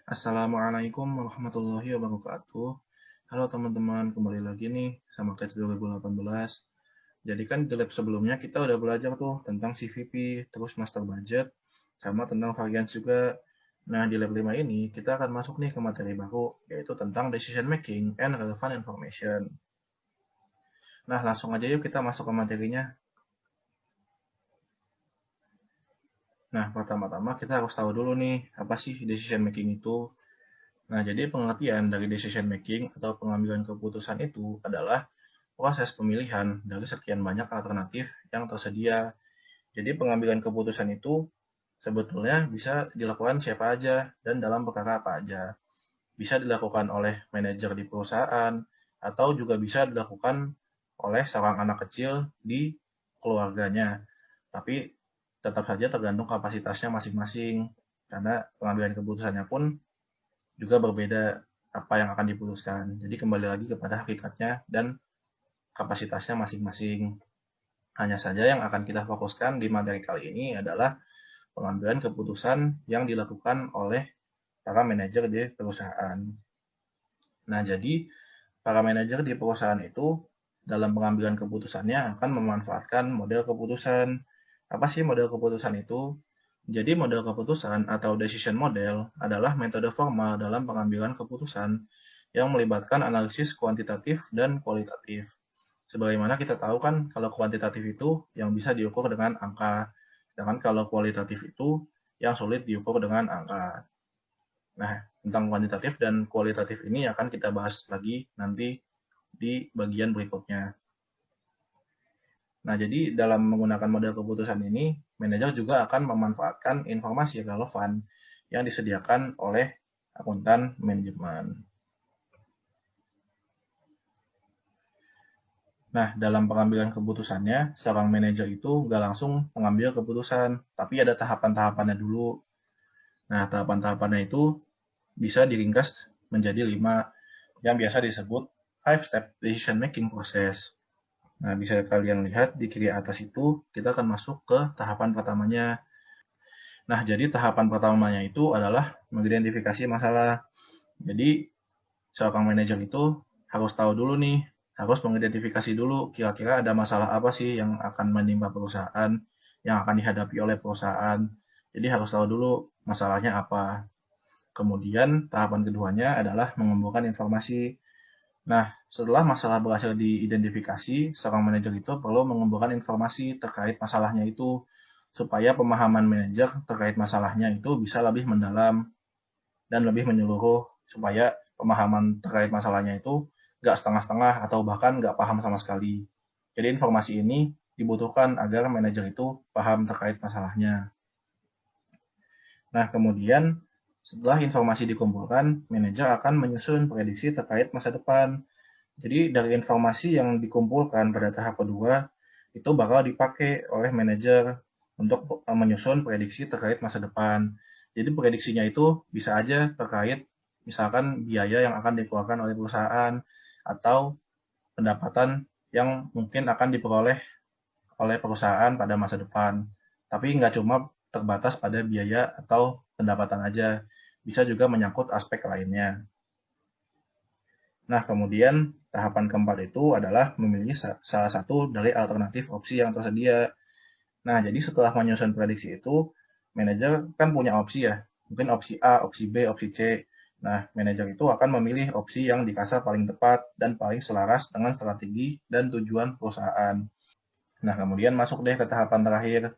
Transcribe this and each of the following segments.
Assalamualaikum warahmatullahi wabarakatuh. Halo teman-teman, kembali lagi nih sama Catch 2018. Jadi kan di lab sebelumnya kita udah belajar tuh tentang CVP, terus master budget, sama tentang variance juga. Nah, di lab 5 ini kita akan masuk nih ke materi baru, yaitu tentang decision making and relevant information. Nah, langsung aja yuk kita masuk ke materinya. Nah, pertama-tama kita harus tahu dulu nih, apa sih decision making itu? Nah, jadi pengertian dari decision making atau pengambilan keputusan itu adalah proses pemilihan dari sekian banyak alternatif yang tersedia. Jadi pengambilan keputusan itu sebetulnya bisa dilakukan siapa aja dan dalam perkara apa aja. Bisa dilakukan oleh manajer di perusahaan atau juga bisa dilakukan oleh seorang anak kecil di keluarganya. Tapi tetap saja tergantung kapasitasnya masing-masing karena pengambilan keputusannya pun juga berbeda apa yang akan diputuskan. Jadi kembali lagi kepada hakikatnya dan kapasitasnya masing-masing. Hanya saja yang akan kita fokuskan di materi kali ini adalah pengambilan keputusan yang dilakukan oleh para manajer di perusahaan. Nah, jadi para manajer di perusahaan itu dalam pengambilan keputusannya akan memanfaatkan model keputusan. Apa sih model keputusan itu? Jadi model keputusan atau decision model adalah metode formal dalam pengambilan keputusan yang melibatkan analisis kuantitatif dan kualitatif. Sebagaimana kita tahu kan kalau kuantitatif itu yang bisa diukur dengan angka, sedangkan kalau kualitatif itu yang sulit diukur dengan angka. Nah, tentang kuantitatif dan kualitatif ini akan kita bahas lagi nanti di bagian berikutnya. Nah, jadi dalam menggunakan model keputusan ini, manajer juga akan memanfaatkan informasi relevan yang disediakan oleh akuntan manajemen. Nah, dalam pengambilan keputusannya, seorang manajer itu nggak langsung mengambil keputusan, tapi ada tahapan-tahapannya dulu. Nah, tahapan-tahapannya itu bisa diringkas menjadi 5, yang biasa disebut 5-step decision making process. Nah, bisa kalian lihat di kiri atas itu, kita akan masuk ke tahapan pertamanya. Nah, jadi tahapan pertamanya itu adalah mengidentifikasi masalah. Jadi, seorang manajer itu harus tahu dulu nih, harus mengidentifikasi dulu kira-kira ada masalah apa sih yang akan menimpa perusahaan, yang akan dihadapi oleh perusahaan. Jadi harus tahu dulu masalahnya apa. Kemudian tahapan keduanya adalah mengumpulkan informasi. Nah, setelah masalah berhasil diidentifikasi, seorang manajer itu perlu mengumpulkan informasi terkait masalahnya itu, supaya pemahaman manajer terkait masalahnya itu bisa lebih mendalam dan lebih menyeluruh, supaya pemahaman terkait masalahnya itu nggak setengah-setengah atau bahkan nggak paham sama sekali. Jadi informasi ini dibutuhkan agar manajer itu paham terkait masalahnya. Nah, kemudian setelah informasi dikumpulkan, manajer akan menyusun prediksi terkait masa depan. Jadi dari informasi yang dikumpulkan pada tahap kedua, itu bakal dipakai oleh manajer untuk menyusun prediksi terkait masa depan. Jadi prediksinya itu bisa aja terkait misalkan biaya yang akan dikeluarkan oleh perusahaan atau pendapatan yang mungkin akan diperoleh oleh perusahaan pada masa depan. Tapi nggak cuma terbatas pada biaya atau pendapatan aja, bisa juga menyangkut aspek lainnya. Nah, kemudian tahapan keempat itu adalah memilih salah satu dari alternatif opsi yang tersedia. Nah, jadi setelah menyusun prediksi itu, manajer kan punya opsi ya, mungkin opsi A, opsi B, opsi C. Nah, manajer itu akan memilih opsi yang dirasa paling tepat dan paling selaras dengan strategi dan tujuan perusahaan. Nah, kemudian masuk deh ke tahapan terakhir.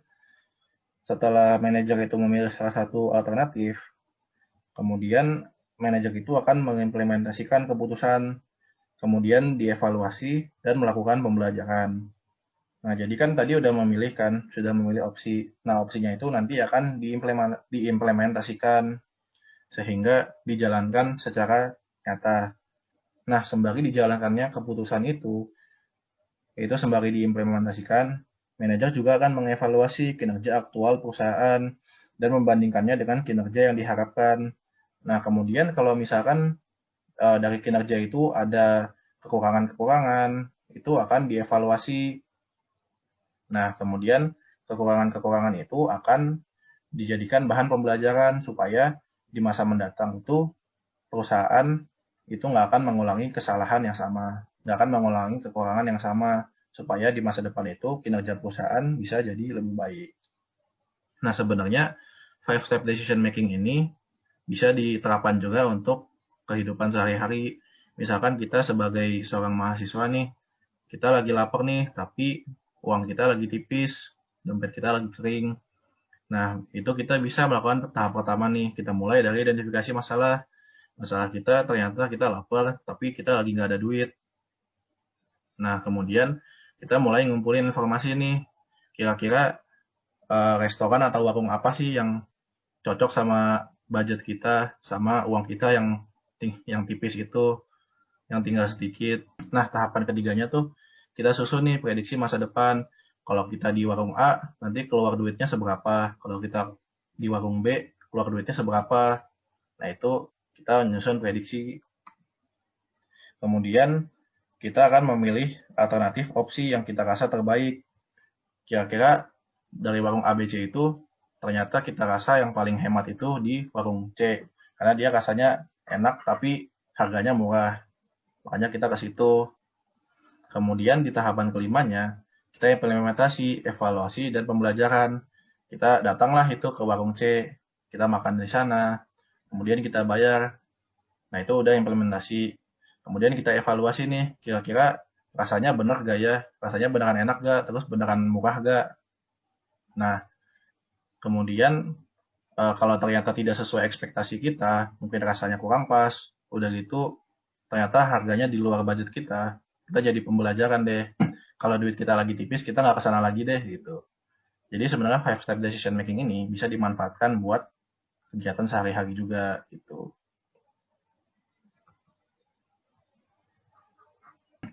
Setelah manajer itu memilih salah satu alternatif, kemudian manajer itu akan mengimplementasikan keputusan, kemudian dievaluasi dan melakukan pembelajaran. Nah, jadi kan tadi udah memilih kan, sudah memilih opsi. Nah, opsinya itu nanti akan diimplementasikan sehingga dijalankan secara nyata. Nah, sembari dijalankannya keputusan itu sembari diimplementasikan, manajer juga akan mengevaluasi kinerja aktual perusahaan dan membandingkannya dengan kinerja yang diharapkan. Nah, kemudian kalau misalkan dari kinerja itu ada kekurangan-kekurangan, itu akan dievaluasi. Nah, kemudian kekurangan-kekurangan itu akan dijadikan bahan pembelajaran supaya di masa mendatang itu perusahaan itu nggak akan mengulangi kesalahan yang sama, nggak akan mengulangi kekurangan yang sama, supaya di masa depan itu kinerja perusahaan bisa jadi lebih baik. Nah, sebenarnya 5-step decision making ini bisa diterapkan juga untuk kehidupan sehari-hari. Misalkan kita sebagai seorang mahasiswa nih, kita lagi lapar nih, tapi uang kita lagi tipis, dompet kita lagi kering. Nah, itu kita bisa melakukan tahap pertama nih, kita mulai dari identifikasi masalah. Masalah kita ternyata kita lapar, tapi kita lagi nggak ada duit. Nah, kemudian kita mulai ngumpulin informasi nih, kira-kira restoran atau warung apa sih yang cocok sama budget kita, sama uang kita yang tipis itu, yang tinggal sedikit. Nah, tahapan ketiganya tuh kita susun nih prediksi masa depan. Kalau kita di warung A, nanti keluar duitnya seberapa. Kalau kita di warung B, keluar duitnya seberapa. Nah, itu kita menyusun prediksi. Kemudian kita akan memilih alternatif opsi yang kita rasa terbaik. Kira-kira dari warung ABC itu, ternyata kita rasa yang paling hemat itu di warung C. Karena dia rasanya enak tapi harganya murah. Makanya kita ke situ. Kemudian di tahapan kelimanya, kita implementasi, evaluasi, dan pembelajaran. Kita datanglah itu ke warung C, kita makan di sana, kemudian kita bayar. Nah, itu udah implementasi. Kemudian kita evaluasi nih, kira-kira rasanya bener gak ya? Rasanya beneran enak gak? Terus beneran murah gak? Nah, kemudian kalau ternyata tidak sesuai ekspektasi kita, mungkin rasanya kurang pas, udah gitu ternyata harganya di luar budget kita jadi pembelajaran deh. Kalau duit kita lagi tipis, kita nggak kesana lagi deh gitu. Jadi sebenarnya 5-step decision making ini bisa dimanfaatkan buat kegiatan sehari-hari juga gitu.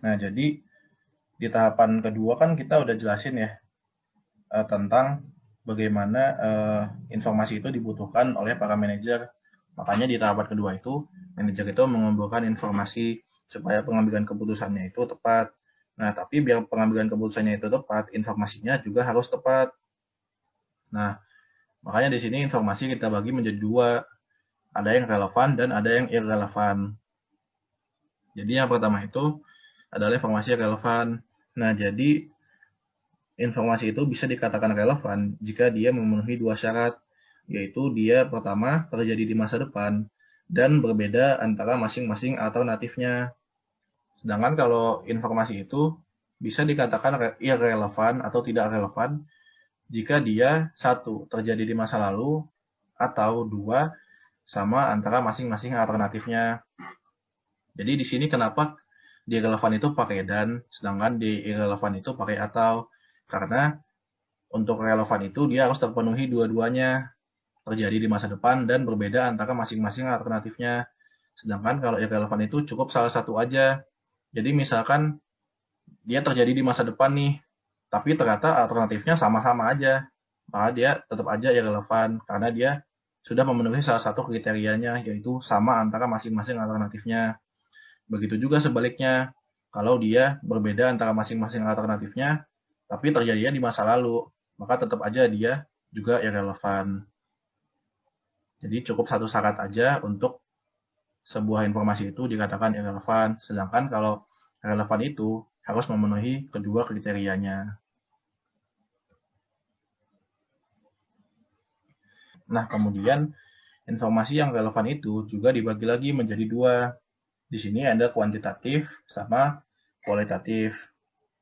Nah, jadi di tahapan kedua kan kita udah jelasin ya tentang bagaimana informasi itu dibutuhkan oleh para manajer. Makanya di tahapan kedua itu, manajer itu mengumpulkan informasi supaya pengambilan keputusannya itu tepat. Nah, tapi biar pengambilan keputusannya itu tepat, informasinya juga harus tepat. Nah, makanya di sini informasi kita bagi menjadi dua. Ada yang relevan dan ada yang irrelevan. Jadi yang pertama itu adalah informasi yang relevan. Nah, jadi informasi itu bisa dikatakan relevan jika dia memenuhi dua syarat, yaitu dia pertama terjadi di masa depan dan berbeda antara masing-masing alternatifnya. Sedangkan kalau informasi itu bisa dikatakan irrelevan atau tidak relevan jika dia satu terjadi di masa lalu atau dua sama antara masing-masing alternatifnya. Jadi di sini kenapa di relevan itu pakai dan, sedangkan di irrelevan itu pakai atau. Karena untuk relevan itu dia harus terpenuhi dua-duanya, terjadi di masa depan dan berbeda antara masing-masing alternatifnya. Sedangkan kalau irrelevan itu cukup salah satu aja. Jadi misalkan dia terjadi di masa depan nih, tapi ternyata alternatifnya sama-sama aja. Maka dia tetap aja irrelevan karena dia sudah memenuhi salah satu kriterianya, yaitu sama antara masing-masing alternatifnya. Begitu juga sebaliknya, kalau dia berbeda antara masing-masing alternatifnya, tapi terjadinya di masa lalu, maka tetap aja dia juga irrelevan. Jadi cukup satu syarat aja untuk sebuah informasi itu dikatakan irrelevan, sedangkan kalau relevan itu harus memenuhi kedua kriterianya. Nah, kemudian informasi yang relevan itu juga dibagi lagi menjadi dua. Di sini ada kuantitatif sama kualitatif.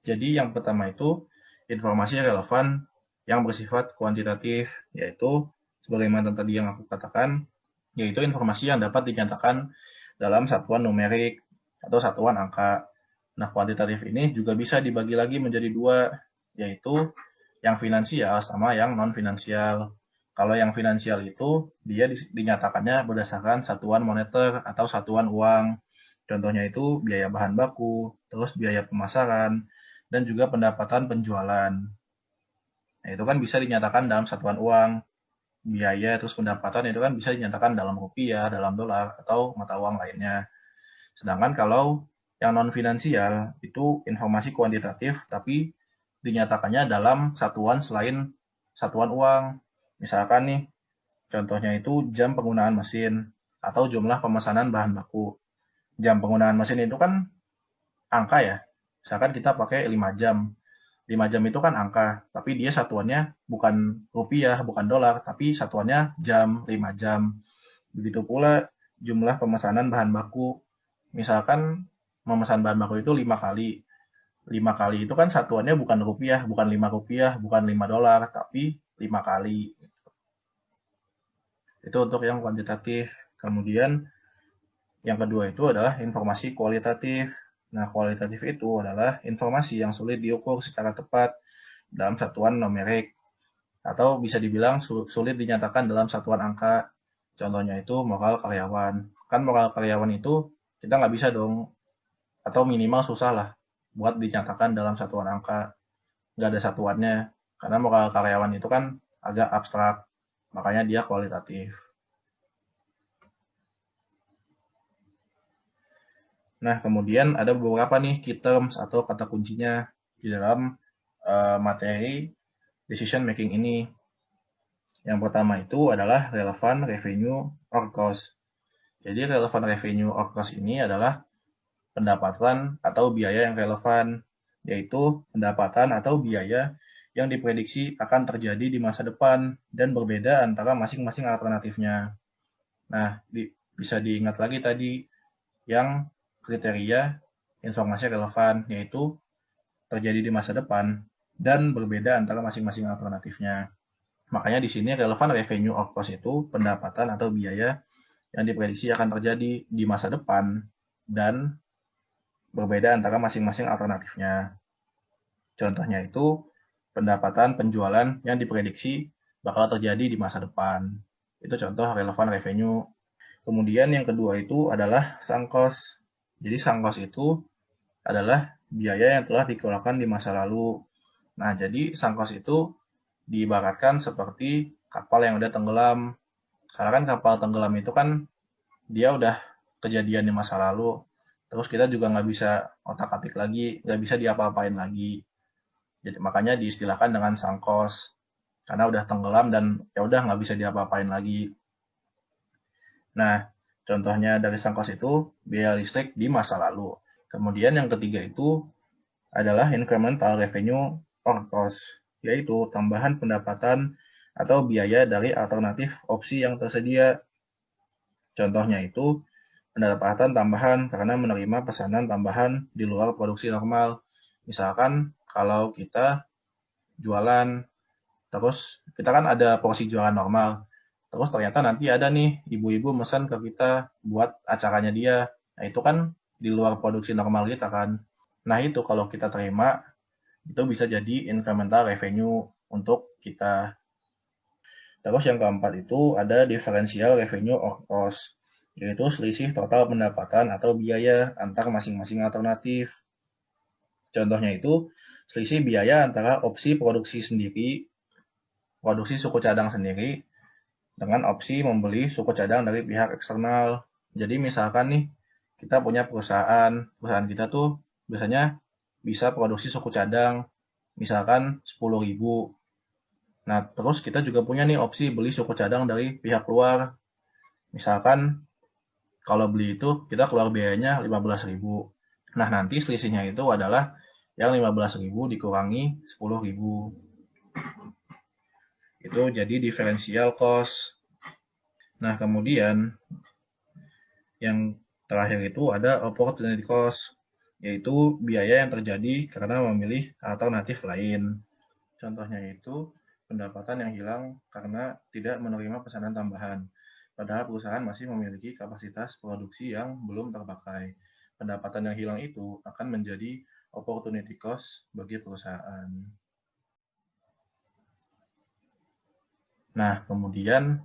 Jadi yang pertama itu informasi relevan yang bersifat kuantitatif, yaitu sebagaimana tadi yang aku katakan, yaitu informasi yang dapat dinyatakan dalam satuan numerik atau satuan angka. Nah, kuantitatif ini juga bisa dibagi lagi menjadi dua, yaitu yang finansial sama yang non-finansial. Kalau yang finansial itu, dia dinyatakannya berdasarkan satuan moneter atau satuan uang. Contohnya itu biaya bahan baku, terus biaya pemasaran, dan juga pendapatan penjualan. Nah, itu kan bisa dinyatakan dalam satuan uang. Biaya terus pendapatan itu kan bisa dinyatakan dalam rupiah, dalam dolar, atau mata uang lainnya. Sedangkan kalau yang non-finansial itu informasi kuantitatif, tapi dinyatakannya dalam satuan selain satuan uang. Misalkan nih, Contohnya itu jam penggunaan mesin atau jumlah pemesanan bahan baku. Jam penggunaan mesin itu kan angka ya. Misalkan kita pakai 5 jam. 5 jam itu kan angka, tapi dia satuannya bukan rupiah, bukan dolar, tapi satuannya jam, 5 jam. Begitu pula jumlah pemesanan bahan baku. Misalkan memesan bahan baku itu 5 kali. 5 kali itu kan satuannya bukan rupiah, bukan 5 rupiah, bukan 5 dolar, tapi 5 kali. Itu untuk yang kuantitatif. Kemudian yang kedua itu adalah informasi kualitatif. Nah, kualitatif itu adalah informasi yang sulit diukur secara tepat dalam satuan numerik, atau bisa dibilang sulit dinyatakan dalam satuan angka. Contohnya itu moral karyawan. Kan moral karyawan itu kita nggak bisa dong, atau minimal susah lah buat dinyatakan dalam satuan angka. Nggak ada satuannya. Karena moral karyawan itu kan agak abstrak, makanya dia kualitatif. Nah, kemudian ada beberapa nih key terms atau kata kuncinya di dalam materi decision making ini. Yang pertama itu adalah relevant revenue or cost. Jadi relevant revenue or cost ini adalah pendapatan atau biaya yang relevan, yaitu pendapatan atau biaya yang diprediksi akan terjadi di masa depan dan berbeda antara masing-masing alternatifnya. Nah, bisa diingat lagi tadi yang kriteria informasi relevan, yaitu terjadi di masa depan dan berbeda antara masing-masing alternatifnya. Makanya di sini relevan revenue or cost itu pendapatan atau biaya yang diprediksi akan terjadi di masa depan dan berbeda antara masing-masing alternatifnya. Contohnya itu pendapatan penjualan yang diprediksi bakal terjadi di masa depan. Itu contoh relevan revenue. Kemudian yang kedua itu adalah sunk cost. Jadi sunk cost itu adalah biaya yang telah dikeluarkan di masa lalu. Nah, jadi sunk cost itu diibaratkan seperti kapal yang udah tenggelam. Karena kan kapal tenggelam itu kan dia udah kejadian di masa lalu. Terus kita juga nggak bisa otak-atik lagi, nggak bisa diapa-apain lagi. Jadi makanya diistilahkan dengan sunk cost. Karena udah tenggelam dan ya udah nggak bisa diapa-apain lagi. Nah, contohnya dari sunk cost itu biaya listrik di masa lalu. Kemudian yang ketiga itu adalah incremental revenue or cost, yaitu tambahan pendapatan atau biaya dari alternatif opsi yang tersedia. Contohnya itu pendapatan tambahan karena menerima pesanan tambahan di luar produksi normal. Misalkan kalau kita jualan, terus kita kan ada porsi jualan normal, terus ternyata nanti ada nih ibu-ibu pesan ke kita buat acaranya dia. Nah, itu kan di luar produksi normal kita kan. Nah, itu kalau kita terima, itu bisa jadi incremental revenue untuk kita. Terus yang keempat itu ada differential revenue or cost, yaitu selisih total pendapatan atau biaya antar masing-masing alternatif. Contohnya itu selisih biaya antara opsi produksi sendiri, produksi suku cadang sendiri, dengan opsi membeli suku cadang dari pihak eksternal. Jadi misalkan nih, kita punya perusahaan kita tuh biasanya bisa produksi suku cadang, misalkan 10.000. Nah, terus kita juga punya nih opsi beli suku cadang dari pihak luar. Misalkan kalau beli itu kita keluar biayanya 15.000. Nah, nanti selisihnya itu adalah yang 15.000 dikurangi 10.000. Itu jadi differential cost. Nah, kemudian yang terakhir itu ada opportunity cost, yaitu biaya yang terjadi karena memilih alternatif lain. Contohnya itu pendapatan yang hilang karena tidak menerima pesanan tambahan, padahal perusahaan masih memiliki kapasitas produksi yang belum terpakai. Pendapatan yang hilang itu akan menjadi opportunity cost bagi perusahaan. Nah, kemudian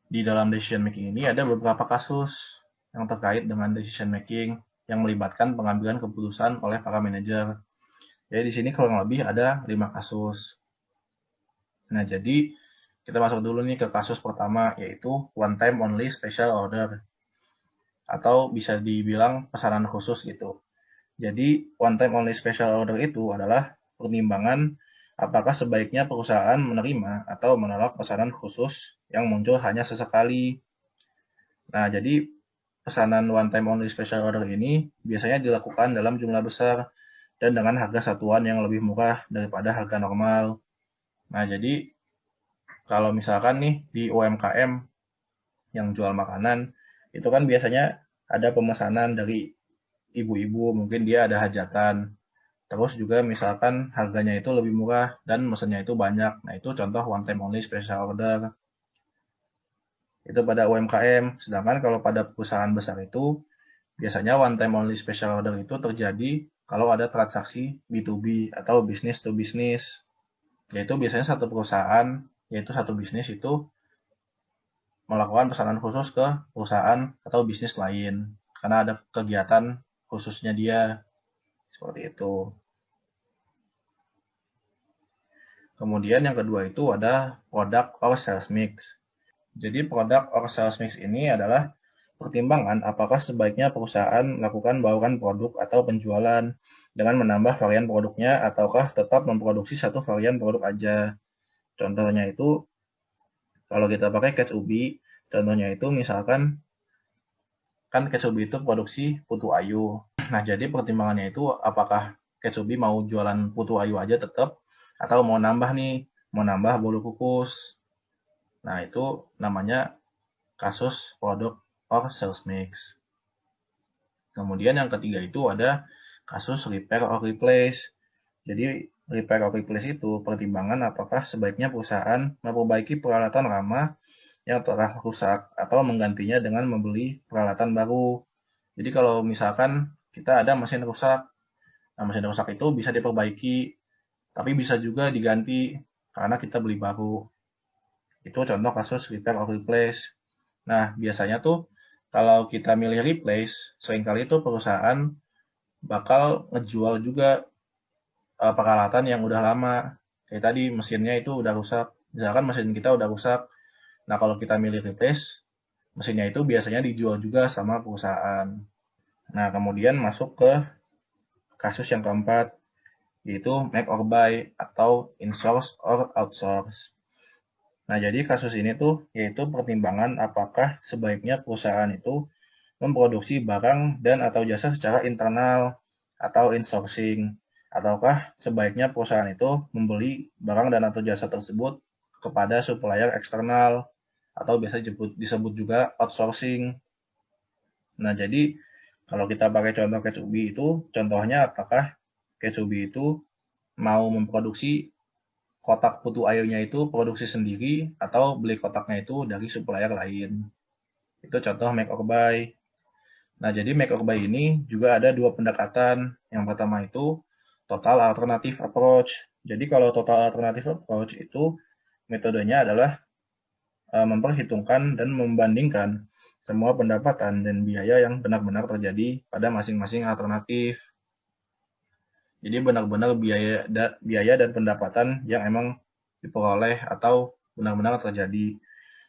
di dalam decision making ini ada beberapa kasus yang terkait dengan decision making yang melibatkan pengambilan keputusan oleh para manajer. Jadi di sini kurang lebih ada 5 kasus. Nah, jadi kita masuk dulu nih ke kasus pertama, yaitu one time only special order, atau bisa dibilang pesanan khusus gitu. Jadi one time only special order itu adalah penimbangan apakah sebaiknya perusahaan menerima atau menolak pesanan khusus yang muncul hanya sesekali. Nah, jadi pesanan one time only special order ini biasanya dilakukan dalam jumlah besar dan dengan harga satuan yang lebih murah daripada harga normal. Nah, jadi kalau misalkan nih di UMKM yang jual makanan, itu kan biasanya ada pemesanan dari ibu-ibu, mungkin dia ada hajatan. Terus juga misalkan harganya itu lebih murah dan mesennya itu banyak. Nah, itu contoh one time only special order. Itu pada UMKM. Sedangkan kalau pada perusahaan besar itu, biasanya one time only special order itu terjadi kalau ada transaksi B2B atau business to business. Yaitu biasanya satu perusahaan, yaitu satu bisnis itu melakukan pesanan khusus ke perusahaan atau bisnis lain. Karena ada kegiatan khususnya dia. Seperti itu. Kemudian yang kedua itu ada product or sales mix. Jadi product or sales mix ini adalah pertimbangan apakah sebaiknya perusahaan melakukan bauran produk atau penjualan dengan menambah varian produknya ataukah tetap memproduksi satu varian produk aja. Contohnya itu kalau kita pakai catch ubi, contohnya itu misalkan kan catch ubi itu produksi putu ayu. Nah, jadi pertimbangannya itu apakah catch ubi mau jualan putu ayu aja tetap atau mau nambah nih, mau nambah bolu kukus. Nah, itu namanya kasus product or sales mix. Kemudian yang ketiga itu ada kasus repair or replace. Jadi repair or replace itu pertimbangan apakah sebaiknya perusahaan memperbaiki peralatan lama yang telah rusak atau menggantinya dengan membeli peralatan baru. Jadi kalau misalkan kita ada mesin rusak, nah mesin rusak itu bisa diperbaiki, tapi bisa juga diganti karena kita beli baru. Itu contoh kasus repair or replace. Nah, biasanya tuh kalau kita milih replace, seringkali tuh perusahaan bakal ngejual juga peralatan yang udah lama. Kayak tadi mesinnya itu udah rusak. Misalkan mesin kita udah rusak. Nah, kalau kita milih replace, mesinnya itu biasanya dijual juga sama perusahaan. Nah, kemudian masuk ke kasus yang keempat, yaitu make or buy atau insource or outsource. Nah, jadi kasus ini tuh yaitu pertimbangan apakah sebaiknya perusahaan itu memproduksi barang dan atau jasa secara internal atau insourcing, ataukah sebaiknya perusahaan itu membeli barang dan atau jasa tersebut kepada supplier eksternal atau biasa disebut juga outsourcing. Nah, jadi kalau kita pakai contoh Ketsubi itu, contohnya apakah Ketsubi itu mau memproduksi kotak putu airnya itu produksi sendiri atau beli kotaknya itu dari supplier lain. Itu contoh make or buy. Nah, jadi make or buy ini juga ada dua pendekatan. Yang pertama itu total alternative approach. Jadi kalau total alternative approach itu metodenya adalah memperhitungkan dan membandingkan semua pendapatan dan biaya yang benar-benar terjadi pada masing-masing alternatif. Jadi benar-benar biaya dan pendapatan yang emang diperoleh atau benar-benar terjadi.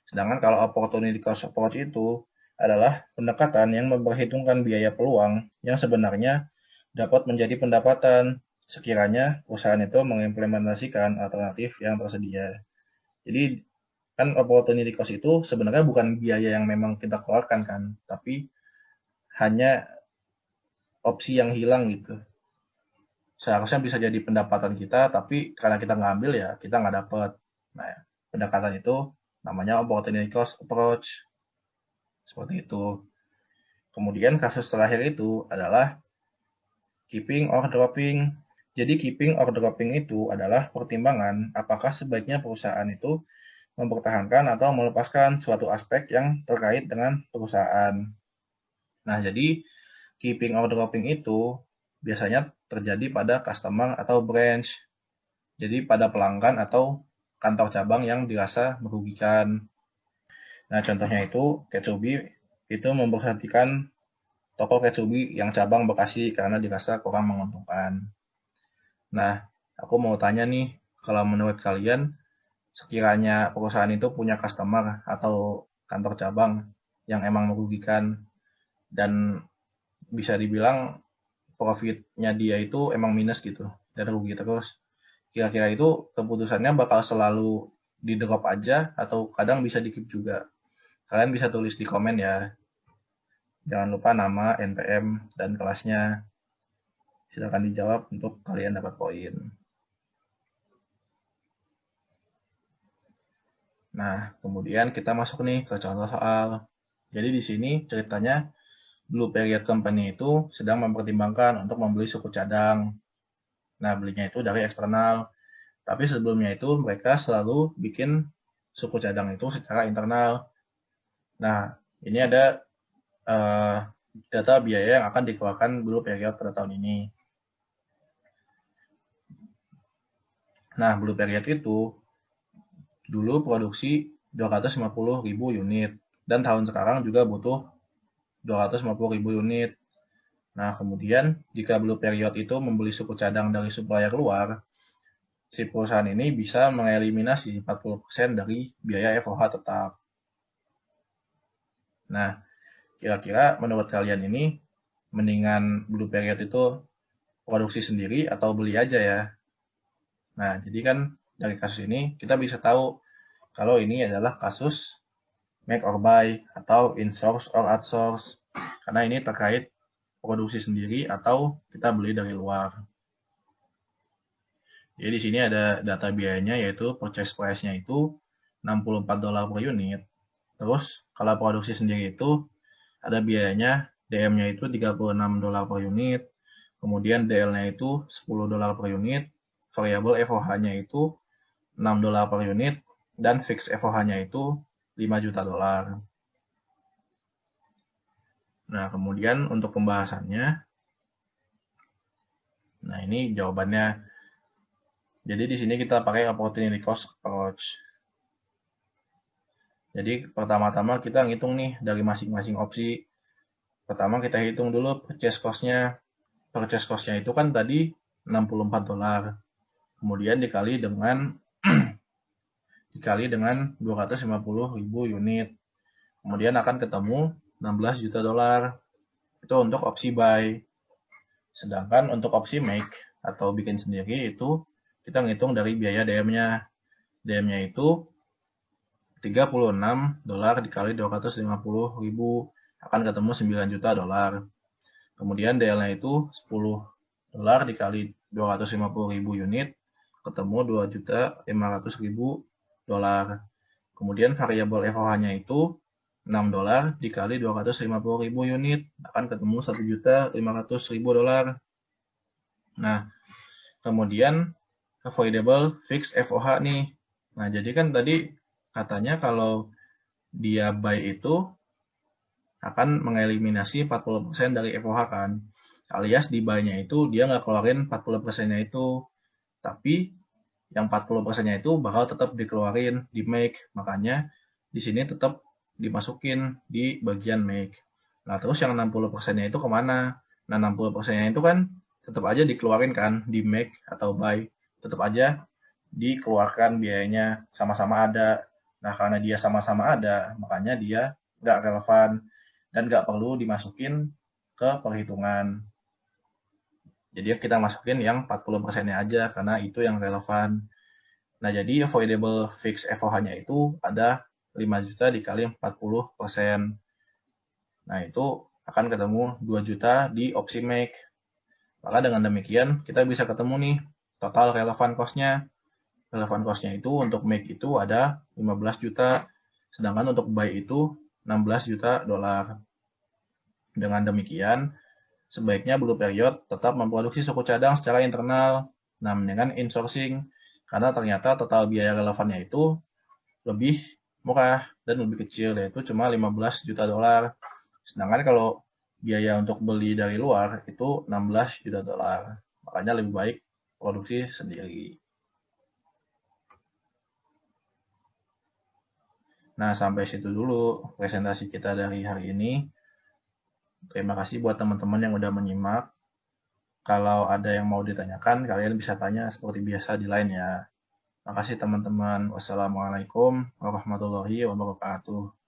Sedangkan kalau opportunity cost approach itu adalah pendekatan yang memperhitungkan biaya peluang yang sebenarnya dapat menjadi pendapatan sekiranya perusahaan itu mengimplementasikan alternatif yang tersedia. Jadi kan opportunity cost itu sebenarnya bukan biaya yang memang kita keluarkan kan, tapi hanya opsi yang hilang gitu. Seharusnya bisa jadi pendapatan kita, tapi karena kita nggak ambil ya kita nggak dapat. Nah, pendekatan itu namanya opportunity cost approach. Seperti itu. Kemudian kasus terakhir itu adalah keeping or dropping. Jadi keeping or dropping itu adalah pertimbangan apakah sebaiknya perusahaan itu mempertahankan atau melepaskan suatu aspek yang terkait dengan perusahaan. Nah, jadi keeping or dropping itu biasanya terjadi pada customer atau branch. Jadi pada pelanggan atau kantor cabang yang dirasa merugikan. Nah, contohnya itu Ketsubi itu memberhentikan toko Ketsubi yang cabang Bekasi karena dirasa kurang menguntungkan. Nah, aku mau tanya nih, kalau menurut kalian, sekiranya perusahaan itu punya customer atau kantor cabang yang emang merugikan dan bisa dibilang profitnya dia itu emang minus gitu, dan rugi terus. kira-kira itu keputusannya bakal selalu di drop aja atau kadang bisa di keep juga. Kalian bisa tulis di komen ya. Jangan lupa nama, NPM, dan kelasnya. Silakan dijawab untuk kalian dapat poin. Nah, kemudian kita masuk nih ke contoh soal. Jadi di sini ceritanya Blue Period Company itu sedang mempertimbangkan untuk membeli suku cadang. Nah, belinya itu dari eksternal. Tapi sebelumnya itu mereka selalu bikin suku cadang itu secara internal. Nah, ini ada data biaya yang akan dikeluarkan Blue Period pada tahun ini. Nah, Blue Period itu dulu produksi 250.000 unit. Dan tahun sekarang juga butuh 250.000 unit. Nah, kemudian jika Blue Period itu membeli suku cadang dari supplier luar, si perusahaan ini bisa mengeliminasi 40% dari biaya FOH tetap. Nah, kira-kira menurut kalian ini mendingan Blue Period itu produksi sendiri atau beli aja ya? Nah, jadi kan dari kasus ini kita bisa tahu kalau ini adalah kasus make or buy atau in-source or outsource. Karena ini terkait produksi sendiri atau kita beli dari luar. Jadi di sini ada data biayanya yaitu purchase price-nya itu $64 per unit. Terus kalau produksi sendiri itu ada biayanya DM-nya itu $36 per unit, kemudian DL-nya itu $10 per unit, variabel FOH-nya itu $6 per unit, dan fix FOH-nya itu $5 juta. Nah, kemudian untuk pembahasannya, nah ini jawabannya. Jadi di sini kita pakai opportunity cost approach. Jadi pertama-tama kita ngitung nih dari masing-masing opsi. Pertama kita hitung dulu purchase cost-nya. Purchase cost-nya itu kan tadi $64. Kemudian dikali dengan 250.000 unit. Kemudian akan ketemu $16 juta. Itu untuk opsi buy. Sedangkan untuk opsi make atau bikin sendiri itu kita ngitung dari biaya DM-nya. DM-nya itu $36 dikali 250.000 akan ketemu $9 juta. Kemudian DL-nya itu $10 dikali 250.000 unit ketemu $2.500.000. Kemudian variabel FOH-nya itu $6 dikali 250.000 unit akan ketemu $1.500.000. Nah, kemudian avoidable fix FOH nih. Nah, jadi kan tadi katanya kalau dia buy itu akan mengeliminasi 40% dari FOH kan. Alias di buy-nya itu dia nggak keluarin 40%-nya itu. Tapi yang 40%-nya itu bakal tetap dikeluarin di make. Makanya di sini tetap dimasukin di bagian make. Nah, terus yang 60%-nya itu kemana? Nah, 60%-nya itu kan tetap aja dikeluarin kan di make atau buy. Tetap aja dikeluarkan biayanya sama-sama ada. Nah, karena dia sama-sama ada, makanya dia nggak relevan dan nggak perlu dimasukin ke perhitungan. Jadi kita masukin yang 40%-nya aja karena itu yang relevan. Nah, jadi avoidable fix FOH-nya itu ada 5 juta dikali 40%. Nah, itu akan ketemu 2 juta di opsi make. Maka dengan demikian kita bisa ketemu nih total relevan cost-nya. Relevan cost-nya itu untuk make itu ada 15 juta, sedangkan untuk buy itu 16 juta dolar. Dengan demikian, sebaiknya Blue Period tetap memproduksi suku cadang secara internal, nah dengan insourcing, karena ternyata total biaya relevannya itu lebih murah dan lebih kecil, yaitu cuma 15 juta dolar. Sedangkan kalau biaya untuk beli dari luar itu 16 juta dolar. Makanya lebih baik produksi sendiri. Nah, sampai situ dulu presentasi kita dari hari ini. Terima kasih buat teman-teman yang udah menyimak. Kalau ada yang mau ditanyakan, kalian bisa tanya seperti biasa di line ya. Terima kasih teman-teman. Wassalamualaikum warahmatullahi wabarakatuh.